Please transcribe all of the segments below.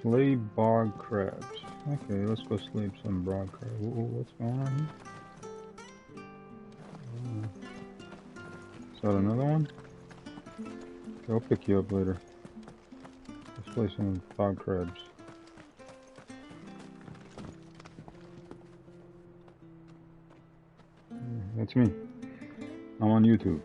Slay bog crabs. Okay, let's go slay some bog crabs. What's going on here? Is that another one? Okay, I'll pick you up later. Let's play some bog crabs. That's me. I'm on YouTube.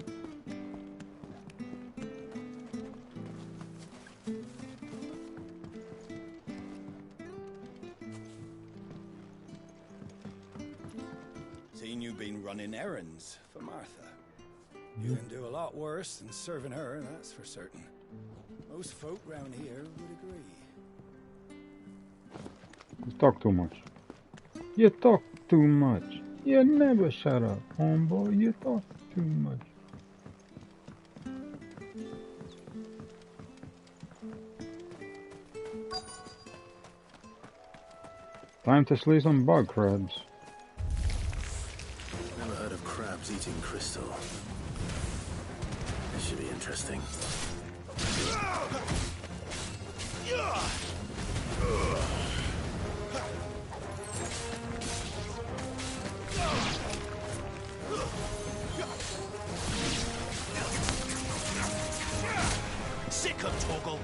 Seen you been running errands for Martha. You can do a lot worse than serving her, that's for certain. Most folk round here would agree. You talk too much. You talk too much. You never shut up, homeboy. You talk too much. Time to slay some bog crabs. Never heard of crabs eating crystal. This should be interesting. Sick of Torgal.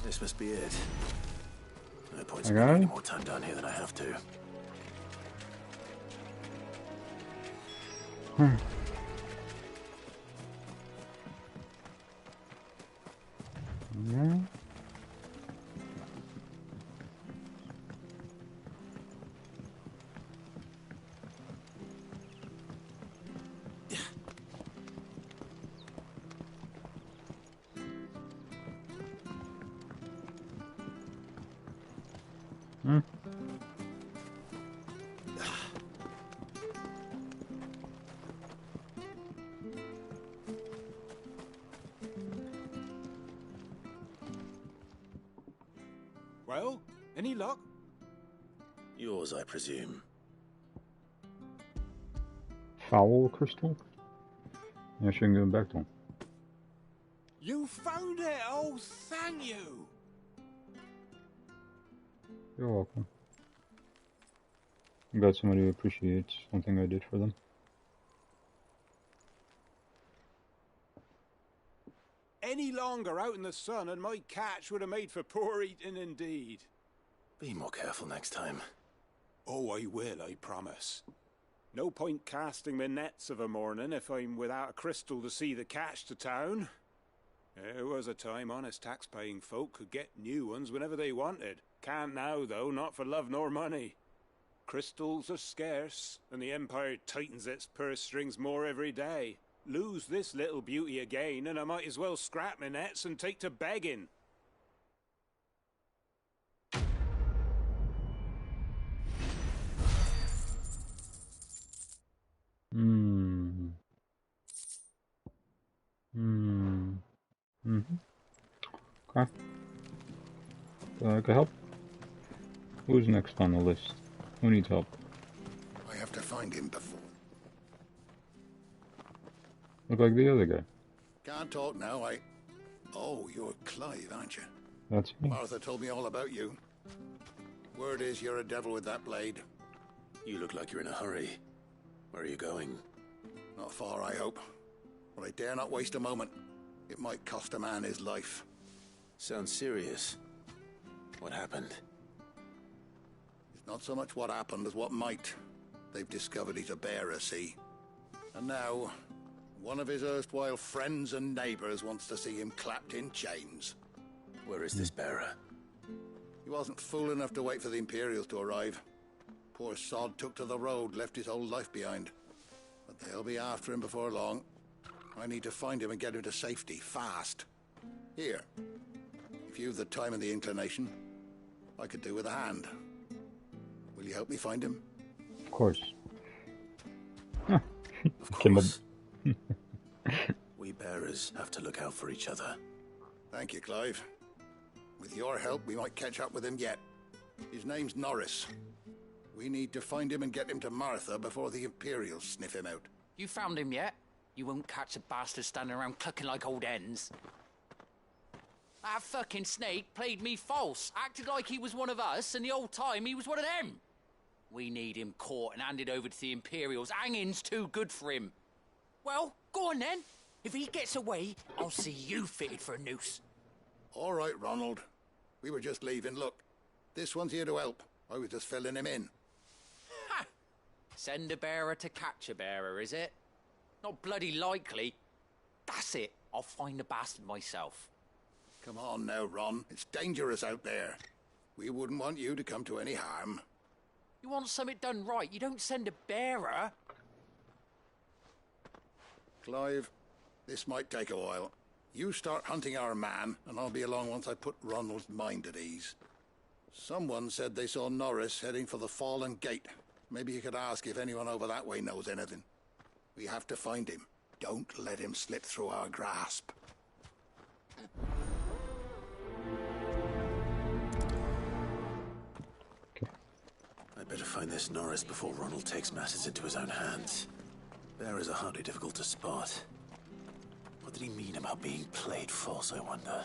This must be it. No point spending any more time down here than I have to. Yeah. Well, any luck? Yours, I presume. Foul crystal? Yeah, I shouldn't give it back to him. You found it! Oh, thank you! You're welcome. I'm glad somebody appreciates something I did for them. Any longer out in the sun and my catch would have made for poor eating indeed. Be more careful next time. Oh, I will, I promise. No point casting my nets of a morning if I'm without a crystal to see the catch to town. There was a time honest tax-paying folk could get new ones whenever they wanted. Can't now, though, not for love nor money. Crystals are scarce, and the Empire tightens its purse strings more every day. Lose this little beauty again, and I might as well scrap my nets and take to begging. Okay. I can help. Who's next on the list? Who needs help? I have to find him before. Look like the other guy. Can't talk now, Oh, you're Clive, aren't you? That's me. Martha told me all about you. Word is you're a devil with that blade. You look like you're in a hurry. Where are you going? Not far, I hope. But I dare not waste a moment. It might cost a man his life. Sounds serious. What happened? It's not so much what happened as what might. They've discovered he's a bearer, see? And now, one of his erstwhile friends and neighbors wants to see him clapped in chains. Where is this bearer? He wasn't fool enough to wait for the Imperials to arrive. Poor sod took to the road, left his whole life behind. But they'll be after him before long. I need to find him and get him to safety, fast. Here. If you've the time and the inclination, I could do with a hand. Will you help me find him? Of course. Of course. We bearers have to look out for each other. Thank you, Clive. With your help, we might catch up with him yet. His name's Norris. We need to find him and get him to Martha before the Imperials sniff him out. You found him yet? You won't catch a bastard standing around clucking like old hens. That fucking snake played me false, acted like he was one of us, and the whole time he was one of them. We need him caught and handed over to the Imperials. Hanging's too good for him. Well, go on then. If he gets away, I'll see you fitted for a noose. All right, Ronald. We were just leaving. Look, this one's here to help. I was just filling him in. Ha! Send a bearer to catch a bearer, is it? Not bloody likely. That's it. I'll find the bastard myself. Come on now, Ron. It's dangerous out there. We wouldn't want you to come to any harm. You want something done right, you don't send a bearer. Clive, this might take a while. You start hunting our man, and I'll be along once I put Ronald's mind at ease. Someone said they saw Norris heading for the Fallen Gate. Maybe you could ask if anyone over that way knows anything. We have to find him. Don't let him slip through our grasp. I'd better find this Norris before Ronald takes matters into his own hands. Bearers are hardly difficult to spot. What did he mean about being played false, I wonder?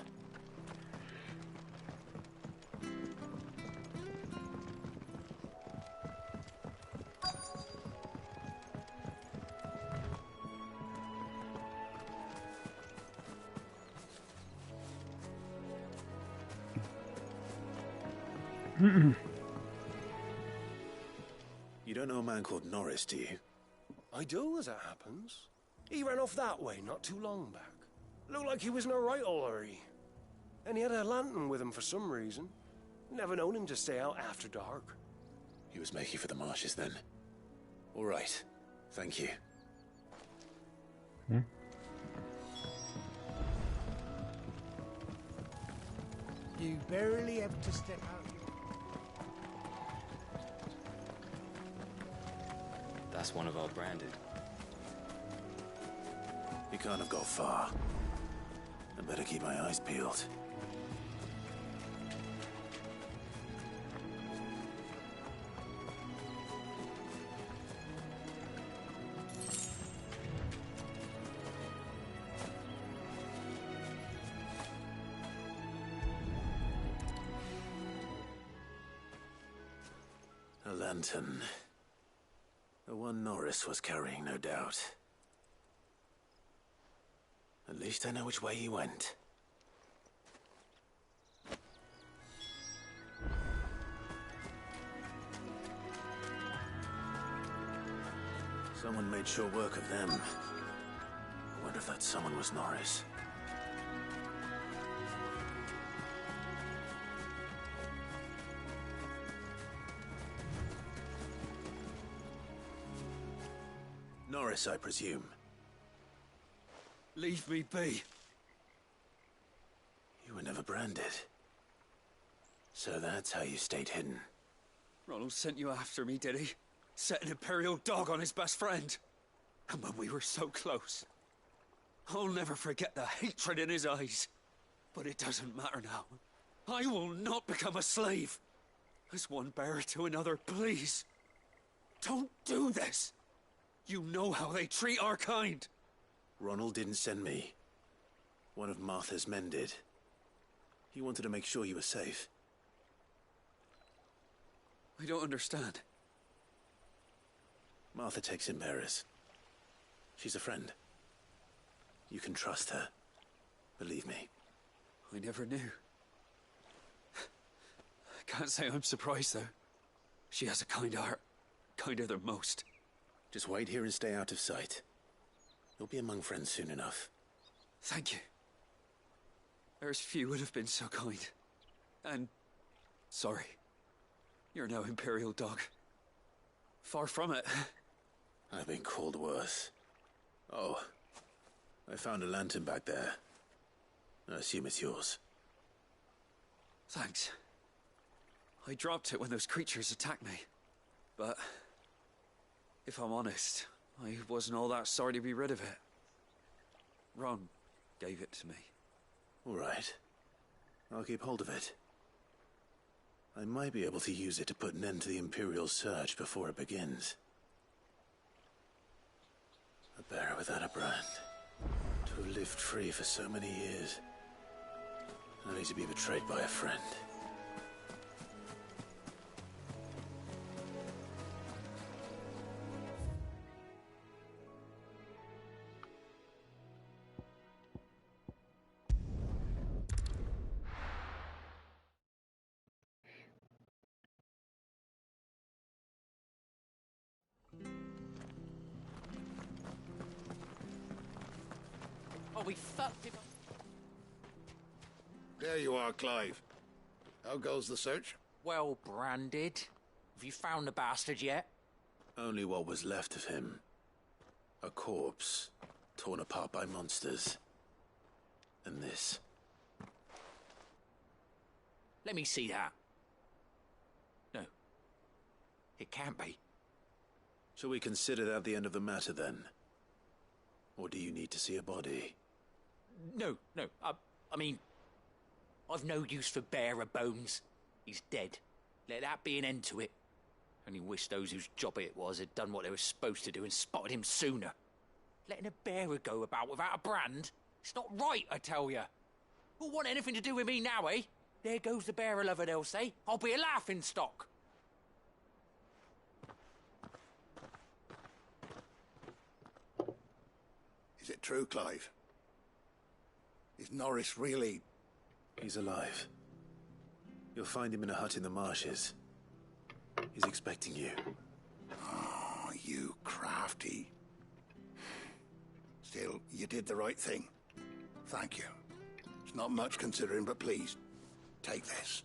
You don't know a man called Norris, do you? I do, as it happens. He ran off that way not too long back. Looked like he was in a right old hurry. And he had a lantern with him for some reason. Never known him to stay out after dark. He was making for the marshes then. All right. Thank you. You barely have to step out. That's one of our branded. He can't have got far. I better keep my eyes peeled. A lantern. The one Norris was carrying, no doubt. At least I know which way he went. Someone made sure work of them. I wonder if that someone was Norris. Norris, I presume. Leave me be. You were never branded. So that's how you stayed hidden. Ronald sent you after me, did he? Set an Imperial dog on his best friend. And when we were so close. I'll never forget the hatred in his eyes. But it doesn't matter now. I will not become a slave. As one bearer to another, please. Don't do this. You know how they treat our kind. Ronald didn't send me. One of Martha's men did. He wanted to make sure you were safe. I don't understand. Martha takes in bearers. She's a friend. You can trust her. Believe me. I never knew. I can't say I'm surprised, though. She has a kind heart. Kinder than most. Just wait here and stay out of sight. You'll be among friends soon enough. Thank you. There's few would have been so kind. And... sorry. You're no Imperial dog. Far from it. I've been called worse. Oh. I found a lantern back there. I assume it's yours. Thanks. I dropped it when those creatures attacked me. But... if I'm honest, I wasn't all that sorry to be rid of it. Ron gave it to me. All right. I'll keep hold of it. I might be able to use it to put an end to the Imperial search before it begins. A bear without a brand. To have lived free for so many years. Only to be betrayed by a friend. I'll be fucked if I... There you are, Clive. How goes the search? Well branded. Have you found the bastard yet? Only what was left of him. A corpse, torn apart by monsters. And this. Let me see that. No. It can't be. Shall we consider that the end of the matter, then? Or do you need to see a body? No. I mean... I've no use for bearer bones. He's dead. Let that be an end to it. Only wish those whose job it was had done what they were supposed to do and spotted him sooner. Letting a bearer go about without a brand? It's not right, I tell you. Who'll want anything to do with me now, eh? There goes the bearer lover, they'll say. I'll be a laughing stock. Is it true, Clive? Is Norris really... He's alive. You'll find him in a hut in the marshes. He's expecting you. Oh, you crafty. Still, you did the right thing. Thank you. It's not much considering, but please, take this.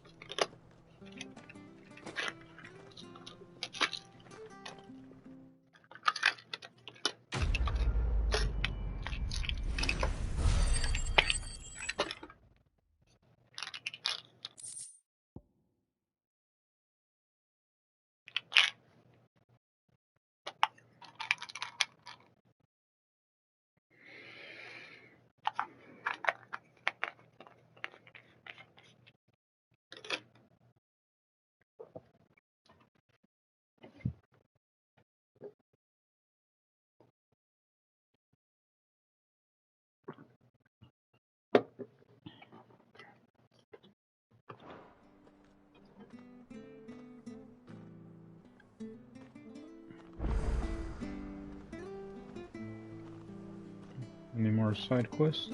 Any more side quests?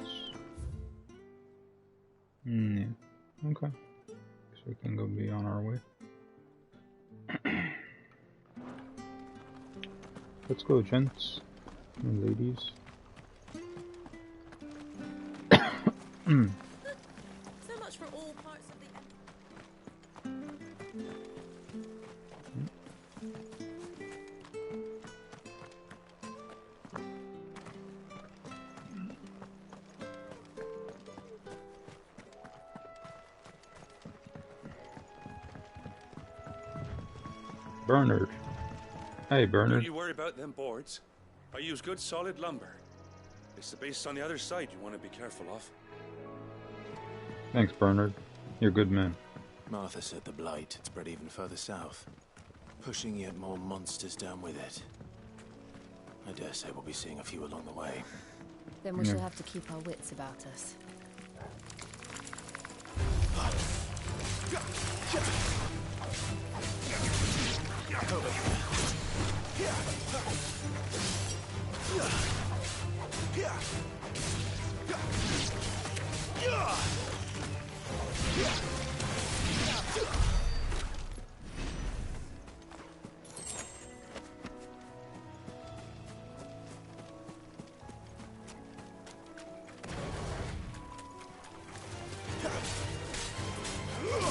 Yeah. Okay. So we can go be on our way. Let's go, gents and ladies. So much for all parts of the... Bernard. Hey, Bernard. Don't you worry about them boards. I use good solid lumber. It's the base on the other side you want to be careful of. Thanks, Bernard. You're a good man. Martha said the blight had spread even further south, pushing yet more monsters down with it. I dare say we'll be seeing a few along the way. Then we shall have to keep our wits about us.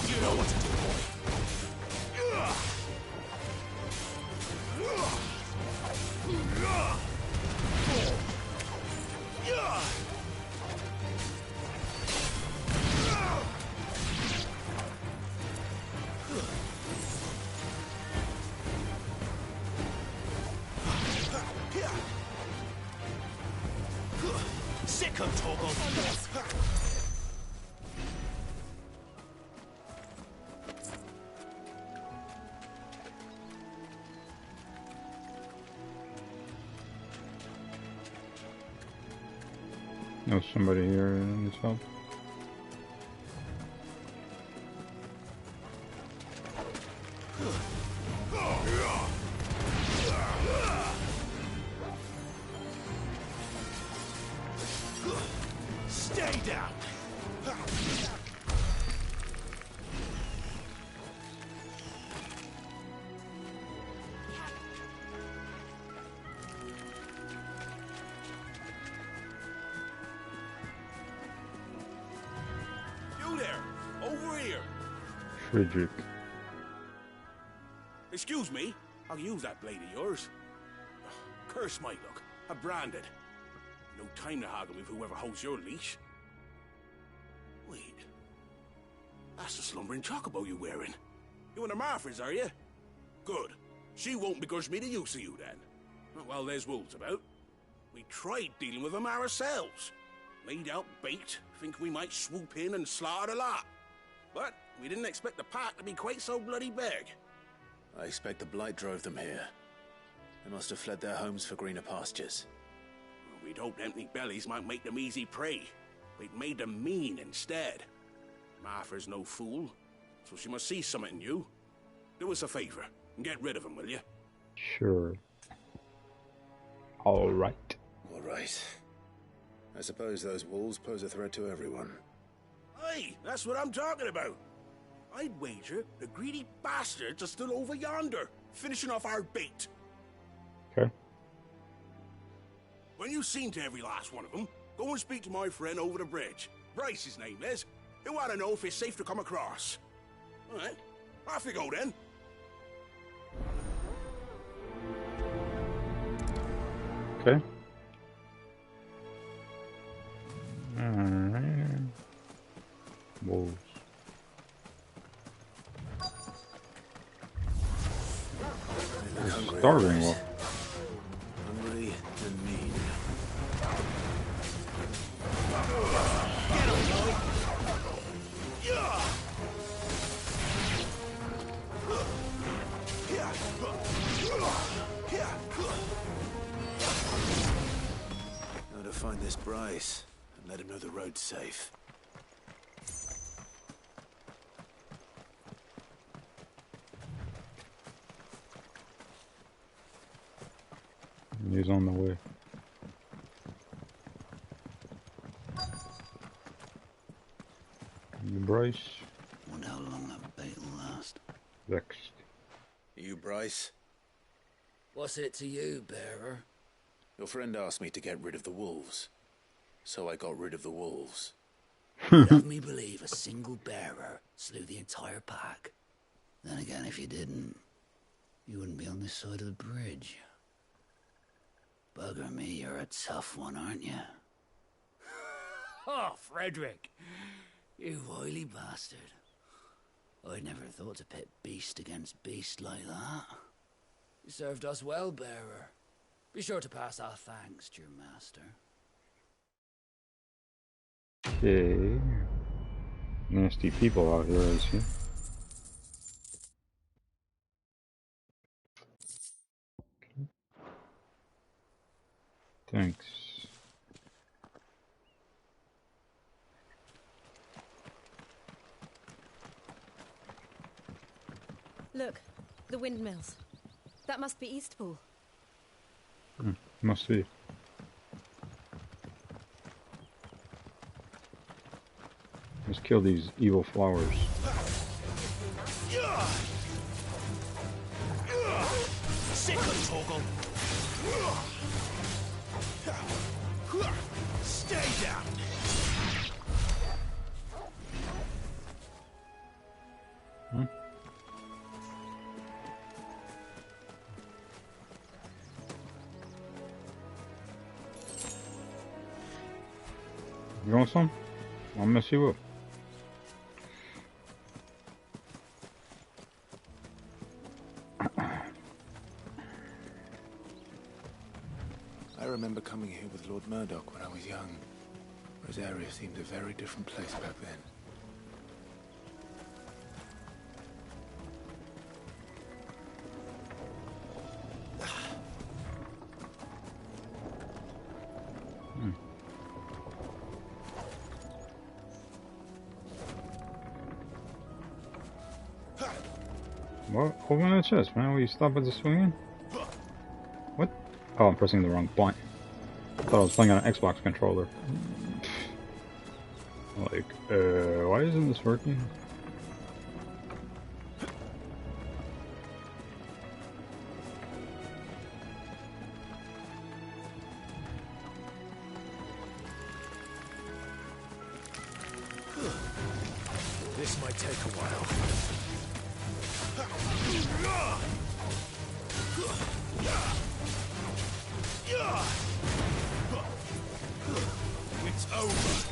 You know what to do, boy. Sick of Torgal. There's somebody here in this house. Stay down. You there, over here. Frederick. Excuse me, I'll use that blade of yours. Curse my luck, I'm branded. No time to haggle with whoever holds your leash. Wait, that's the slumbering chocobo you're wearing. You and the Marthas, are you? Good. She won't begrudge me the use of you then. Well, there's wolves about. We tried dealing with them ourselves. Laid out bait, think we might swoop in and slaughter the lot. But we didn't expect the pack to be quite so bloody big. I expect the blight drove them here. They must have fled their homes for greener pastures. We'd hoped empty bellies might make them easy prey. We'd made them mean instead. Martha's no fool, so she must see something in you. Do us a favor and get rid of them, will you? Sure. All right. All right. I suppose those wolves pose a threat to everyone. Aye, that's what I'm talking about. I'd wager the greedy bastards are still over yonder, finishing off our bait. Okay. When you've seen to every last one of them, go and speak to my friend over the bridge. Bryce, his name is. He'll want to know if it's safe to come across. All right, off you go then. Okay. Alright. Wolves. Starving wolf. Hungry and mean. Now to find this Bryce and let him know the road's safe. He's on the way. Bryce. Wonder how long that bait will last. Vexed. You, Bryce? What's it to you, bearer? Your friend asked me to get rid of the wolves. So I got rid of the wolves. Let me believe a single bearer slew the entire pack. Then again, if you didn't, you wouldn't be on this side of the bridge. Bugger me, you're a tough one, aren't you? Oh, Frederick! You wily bastard. I'd never thought to pit beast against beast like that. You served us well, bearer. Be sure to pass our thanks to your master. Okay. Nasty people out here, I see. Thanks. Look, the windmills. That must be Eastpool. Must be. Let's kill these evil flowers. Sick of Torgal. Stay down. You want some? I'll mess you up. I remember coming here with Lord Murdoch when I was young. Rosaria seemed a very different place back then. What? Open that chest, man. Will you stop at the swinging? What? Oh, I'm pressing the wrong button. I thought I was playing on an Xbox controller. Like, why isn't this working? This might take a while. It's over.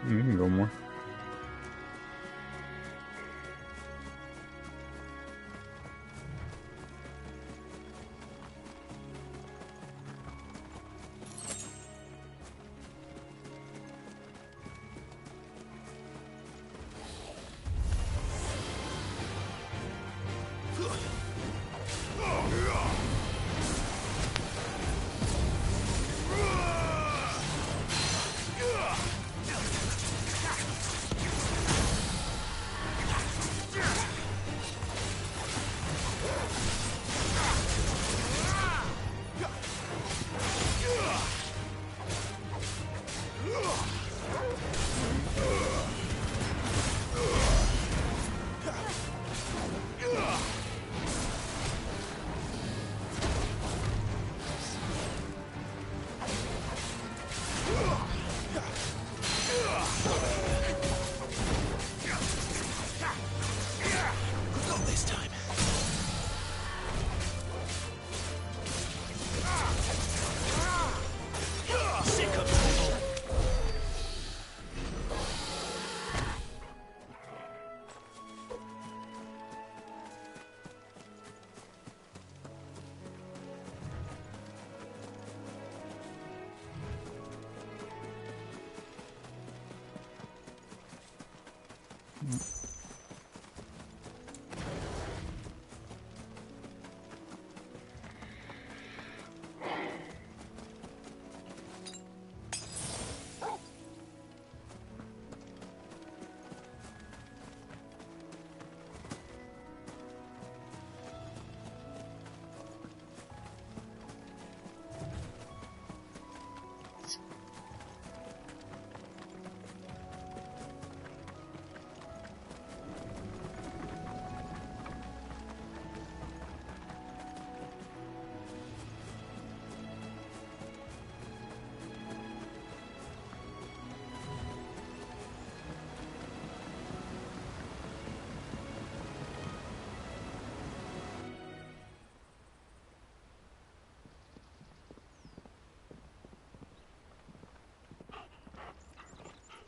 You can go more.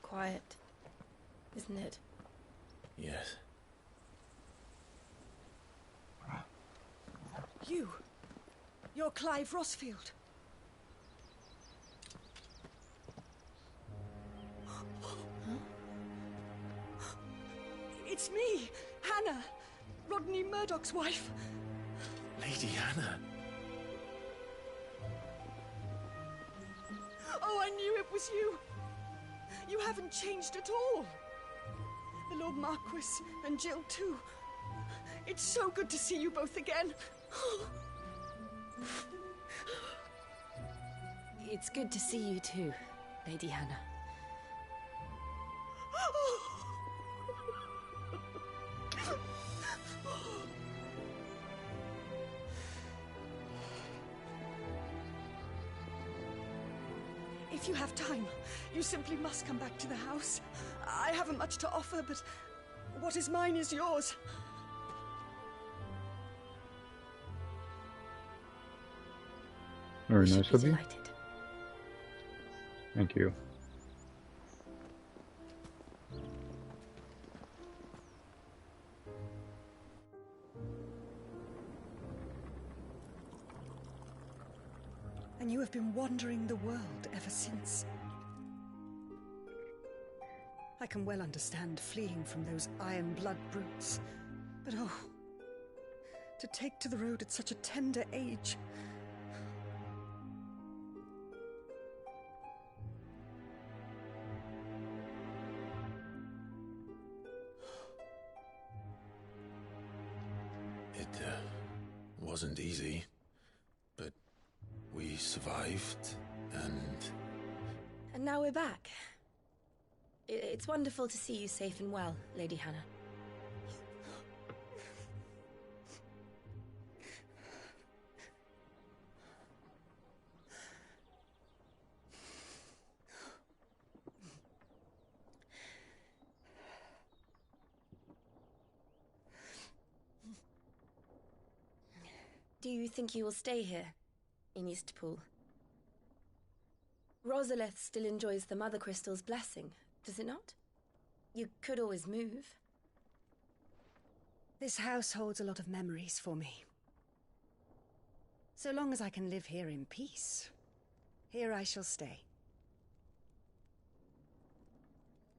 Quiet, isn't it? Yes. You're Clive Rosfield. It's me, Hannah, Rodney Murdoch's wife. Lady Hannah. Oh, I knew it was you. You haven't changed at all. The Lord Marquis and Jill too. It's so good to see you both again. It's good to see you too, Lady Hannah. If you have time, you simply must come back to the house. I haven't much to offer, but what is mine is yours. Very nice of you. Thank you. And you have been wandering the world ever since. can well understand fleeing from those iron blood brutes. But oh, to take to the road at such a tender age. It wasn't easy, but we survived, and... And now we're back. It's wonderful to see you safe and well, Lady Hannah. Do you think you will stay here, in Eastpool? Rosalith still enjoys the Mother Crystal's blessing, does it not? You could always move. This house holds a lot of memories for me. So long as I can live here in peace, here I shall stay.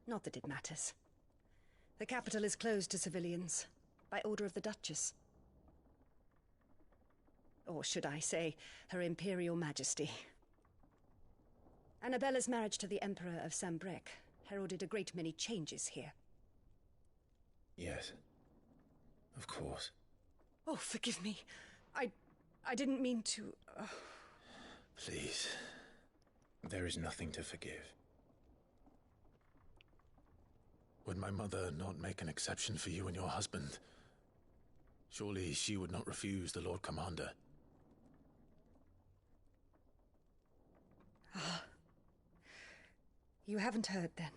Not that it matters. The capital is closed to civilians, by order of the Duchess. Or should I say, Her Imperial Majesty. Annabella's marriage to the Emperor of Sambrec heralded a great many changes here. Yes. Of course. Oh, forgive me. I didn't mean to... Please. There is nothing to forgive. Would my mother not make an exception for you and your husband? Surely she would not refuse the Lord Commander. Ah. You haven't heard, then.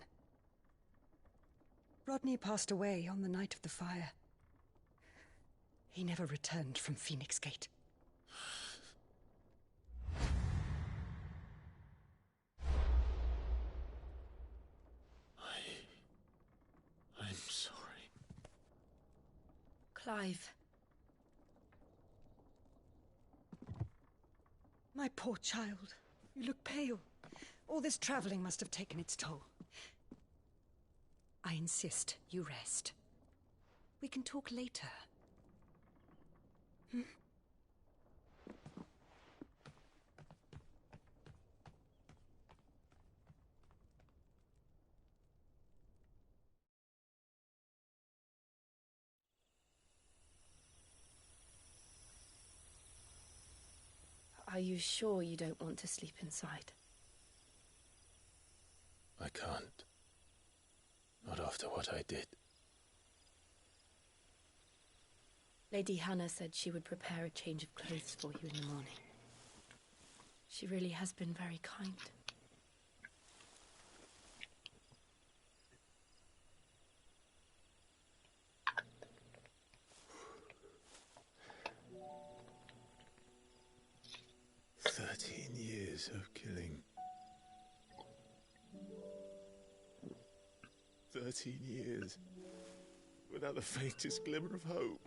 Rodney passed away on the night of the fire. He never returned from Phoenix Gate. I'm sorry. Clive. My poor child. You look pale. All this traveling must have taken its toll. I insist you rest. We can talk later. Hmm? Are you sure you don't want to sleep inside? I can't. Not after what I did. Lady Hannah said she would prepare a change of clothes for you in the morning. She really has been very kind. Years of killing. 13 years without the faintest glimmer of hope.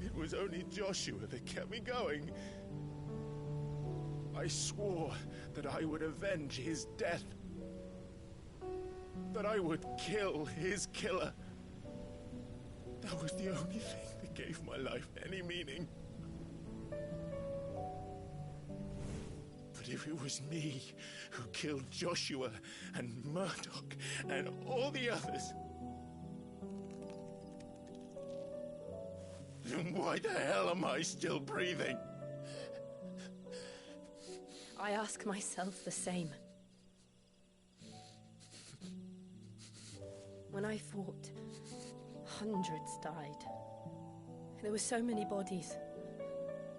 It was only Joshua that kept me going. I swore that I would avenge his death. That I would kill his killer. That was the only thing that gave my life any meaning. But if it was me who killed Joshua and Murdoch and all the others, then why the hell am I still breathing? I ask myself the same. When I fought, hundreds died. There were so many bodies,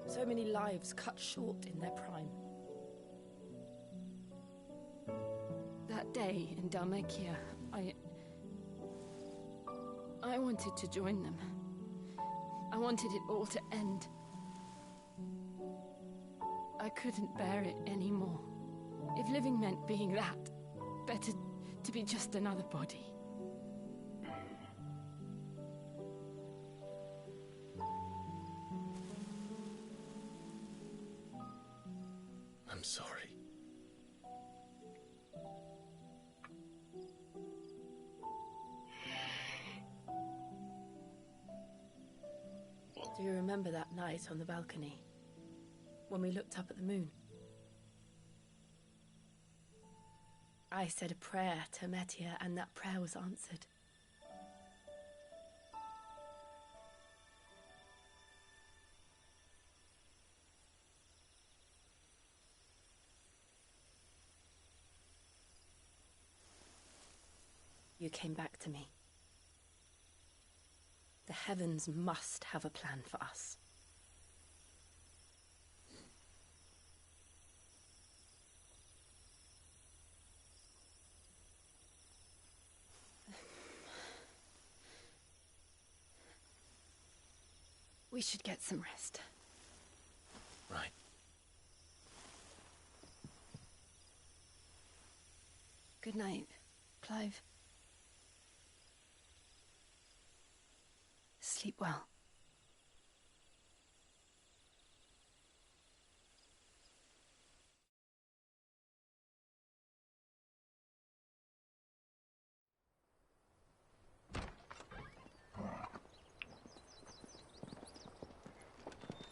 so many lives cut short in their prime. That day in Dhalmekia, I wanted to join them. I wanted it all to end. I couldn't bear it anymore. If living meant being that, better to be just another body. I'm sorry. Do you remember that night on the balcony? When we looked up at the moon? I said a prayer to Metia, and that prayer was answered. You came back to me. The heavens must have a plan for us. We should get some rest. Right. Good night, Clive. Sleep well.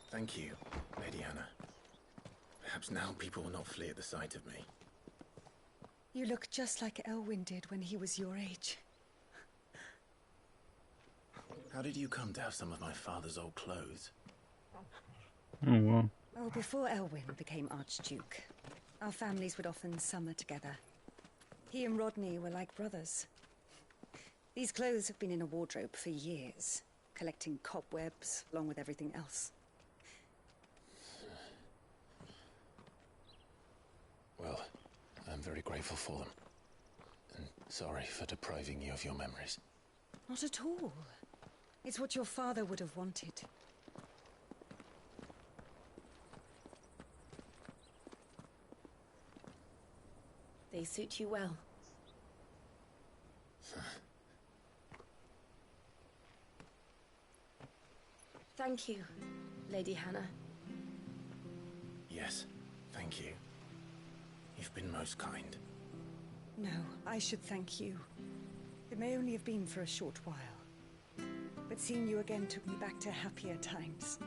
Thank you, Lady Hannah. Perhaps now people will not flee at the sight of me. You look just like Elwyn did when he was your age. How did you come to have some of my father's old clothes? Oh, well. Oh, before Elwyn became Archduke, our families would often summer together. He and Rodney were like brothers. These clothes have been in a wardrobe for years, collecting cobwebs along with everything else. Well, I'm very grateful for them. And sorry for depriving you of your memories. Not at all. It's what your father would have wanted. They suit you well. Thank you, Lady Hannah. Yes, thank you. You've been most kind. No, I should thank you. It may only have been for a short while. But seeing you again took me back to happier times.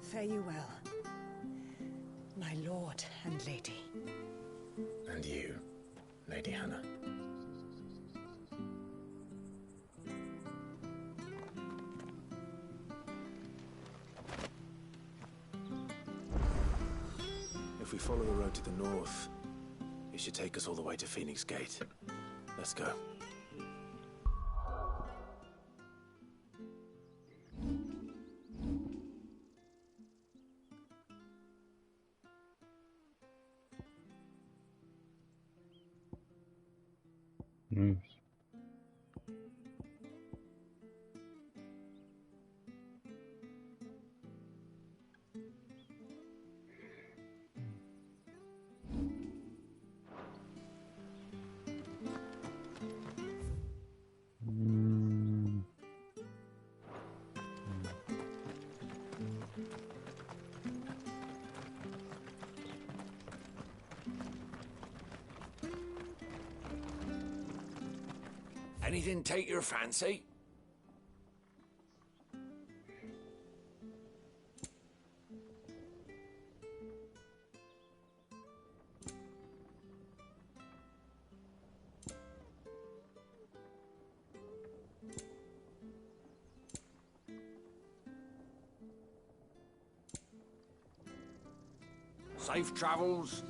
Fare you well, my lord and lady. And you, Lady Hannah. If we follow the road to the north, it should take us all the way to Phoenix Gate. Let's go. Nice. Anything take your fancy? Safe travels.